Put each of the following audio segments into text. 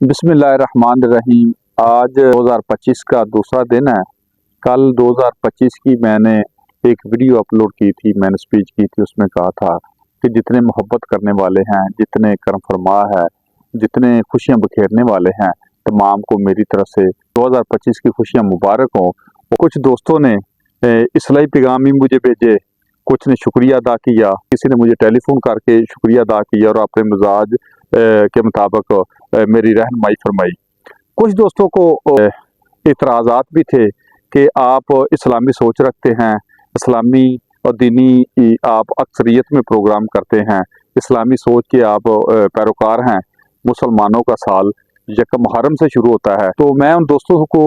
बिस्मिल्लाहिर्रहमानिर्रहीम। आज 2025 का दूसरा दिन है। कल 2025 की मैंने एक वीडियो अपलोड की थी, मैंने स्पीच की थी। उसमें कहा था कि जितने मोहब्बत करने वाले हैं, जितने करम फरमा है, जितने खुशियां बखेरने वाले हैं, तमाम को मेरी तरफ से 2025 की खुशियां मुबारक हों। कुछ दोस्तों ने इस्लाही पैगाम भी मुझे भेजे, कुछ ने शुक्रिया अदा किया, किसी ने मुझे टेलीफोन करके शुक्रिया अदा किया और अपने मिजाज के मुताबिक मेरी रहनुमाई फरमाई। कुछ दोस्तों को इतराज़ात भी थे कि आप इस्लामी सोच रखते हैं, इस्लामी और दीनी आप अक्सरियत में प्रोग्राम करते हैं, इस्लामी सोच के आप पैरोकार हैं। मुसलमानों का साल यकम मुहर्रम से शुरू होता है। तो मैं उन दोस्तों को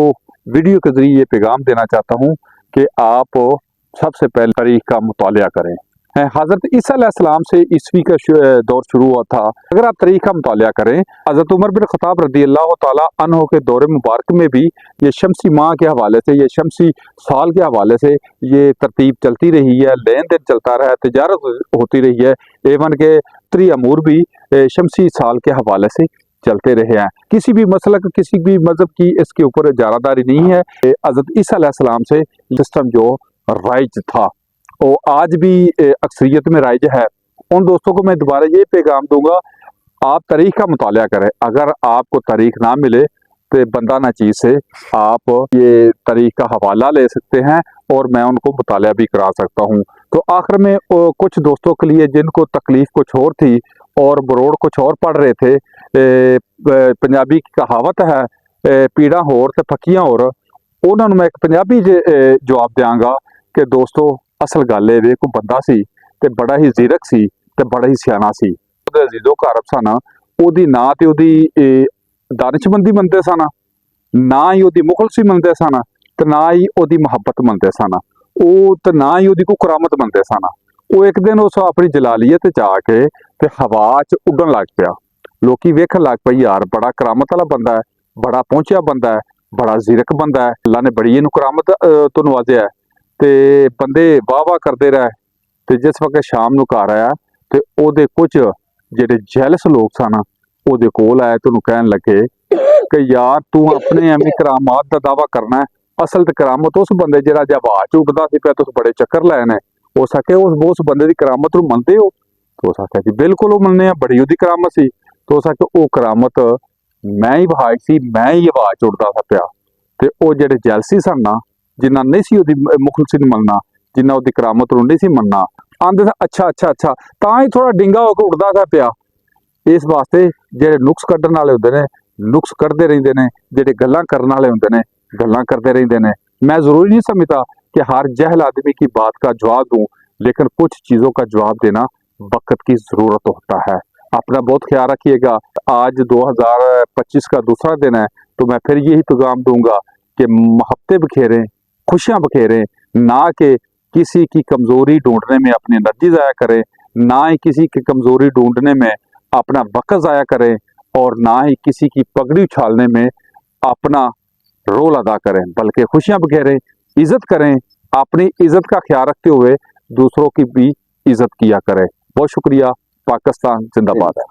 वीडियो के ज़रिए ये पैगाम देना चाहता हूँ कि आप सबसे पहले तारीख का मुतालिया करें। हज़रत ईसा अलैहिस्सलाम से ईस्वी का दौर शुरू हुआ था। अगर आप तारीख का मुतालिया करें, हज़रत उमर बिन ख़त्ताब रज़ियल्लाहु ताला अन्हु के दौर मुबारक में भी ये शमसी माह के हवाले से, ये शमसी साल के हवाले से ये तरतीब चलती रही है, लेन देन चलता रहा है, तिजारत होती रही है। एवन के त्री अमूर भी शमसी साल के हवाले से चलते रहे हैं। किसी भी मसलक, किसी भी मजहब की इसके ऊपर जारादारी नहीं है। हज़रत ईसा अलैहिस्सलाम से सिस्टम जो राइज था और आज भी अक्सरियत में राइज है। उन दोस्तों को मैं दोबारा ये पैगाम दूंगा, आप तारीख का मुतालिया करें। अगर आपको तारीख ना मिले तो बंदा ना चीज़ से आप ये तारीख का हवाला ले सकते हैं और मैं उनको मुतालिया भी करा सकता हूँ। तो आखिर में कुछ दोस्तों के लिए जिनको तकलीफ कुछ और थी और बरोड़ कुछ और पढ़ रहे थे, पंजाबी की कहावत है पीड़ा होर ते फकियां होर, उन्होंने मैं एक पंजाबी जवाब देंगा कि दोस्तों असल गल ये कोई बंदा सी ते बड़ा ही जीरक सी ते बड़ा ही सियाना सी। अजीजो घर सन, ओदी ना ते ओदी दानिशमंदी मनते सन, ना ही ओदी मुखलसी मनते सन, ते ना ही ओदी मुहब्बत मनते सन, ते ना ही ओदी कोई करामत मनते सन। वो एक दिन उस अपनी जलालियत च आके ते हवा च उड्डन लग पिया। लोकी वेखन लग पई, यार बड़ा करामत वाला बंदा है, बड़ा पहुंचिया बंदा है, बड़ा जीरक बंदा है, अल्लाह ने बड़ी इनू करामत तो नवाजिया है। ते बंदे वाह वाह करते रहे। ते जिस वक्त शाम नूं घर आया ते ओदे कुछ जेडे जैलस लोग सन ओदे कोल आए तो कहन लगे कि यार तू अपने एवं करामात का दावा करना है, असल ते करामत उस बंदे जेड़ा जब हवा च उड़दा सी पिया, तुस बड़े चक्कर लाए ने, हो सके उस बंदे की करामत नूं मनदे हो? तो उस आख्या जी बिल्कुल वो मनने, बड़ी ओदी करामत सी। तो उस आख्या वो करामत मैं ही बहाई सी, मैं ही हवा च उड़दा सा पिया। ते वो जेडे जैलसी सन ना, जिन्ना नहीं सी ओदी मुखलसी नूं मनना, जिन्ना ओदी करामत नूं नहीं सी मनना, आंदे सा अच्छा अच्छा अच्छा तां ही थोड़ा डिंगा होकर उड़दा सा पिया। इस वास्ते जेडे नुक्स कड्ढण वाले हुंदे ने नुक्स कड्ढदे रहिंदे ने, जेडे गल्लां करन वाले हुंदे ने गल्लां करदे रहिंदे ने। मैं जरूरी नहीं समझता कि हर जहल आदमी की बात का जवाब दूं, लेकिन कुछ चीजों का जवाब देना वक्त की जरूरत होता है। अपना बहुत ख्याल रखिएगा। आज 2025 का दूसरा दिन है, तो मैं फिर यही पैगाम दूंगा कि मोहब्बतें बखेरें, खुशियां बखेरें, ना कि किसी की कमजोरी ढूंढने में अपनी एनर्जी ज़ाया करें, ना ही किसी की कमजोरी ढूंढने में अपना वक्त ज़ाया करें, और ना ही किसी की पगड़ी उछालने में अपना रोल अदा करें, बल्कि खुशियां बखेरें, इज्जत करें, अपनी इज्जत का ख्याल रखते हुए दूसरों की भी इज्जत किया करें। बहुत शुक्रिया। पाकिस्तान जिंदाबाद है।